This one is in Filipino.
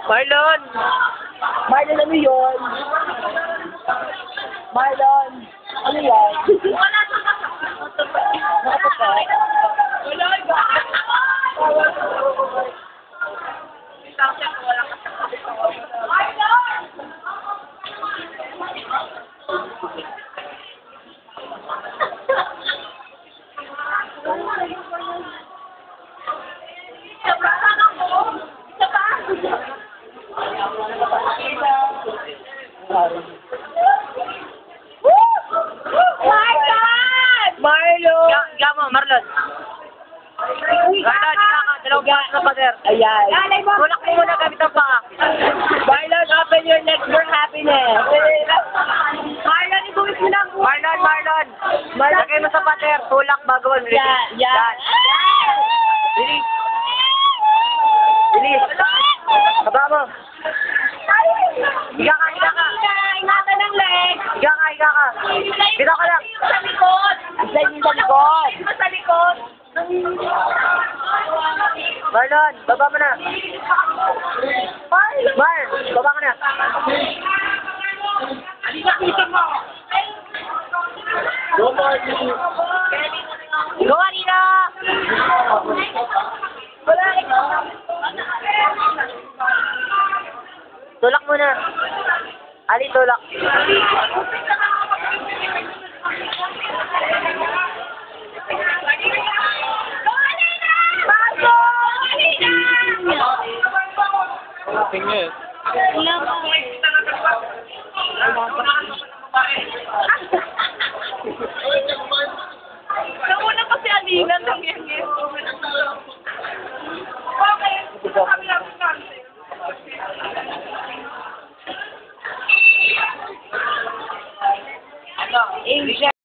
Marlon! Marlon, ano yun? Marlon, ano yan? Wala na Nakapasa? Wala iba. Marlon! Gamo, Marlon. Marlon, dalawang pass na pader. Ayan. Tulak mo muna gamit ang paa. Marlon, open your legs for happiness. Marlon, ibuwis mo lang. Marlon! Lagay mo sa pader. Tulak bago mo. Yan. Release. Release. Kaba mo. Higa ka. Ingatan ng leg. Higa ka. Dito ka lang. Sa likod. Slide mo sa likod. Sa likod. Marlon, baba mo na. Mar, baba ka na. Go, Marlon. Go, Alina! Tulak muna. Ali, tulak. Tingin. Nauna pa si Alina ng yangin. Okay. Angel.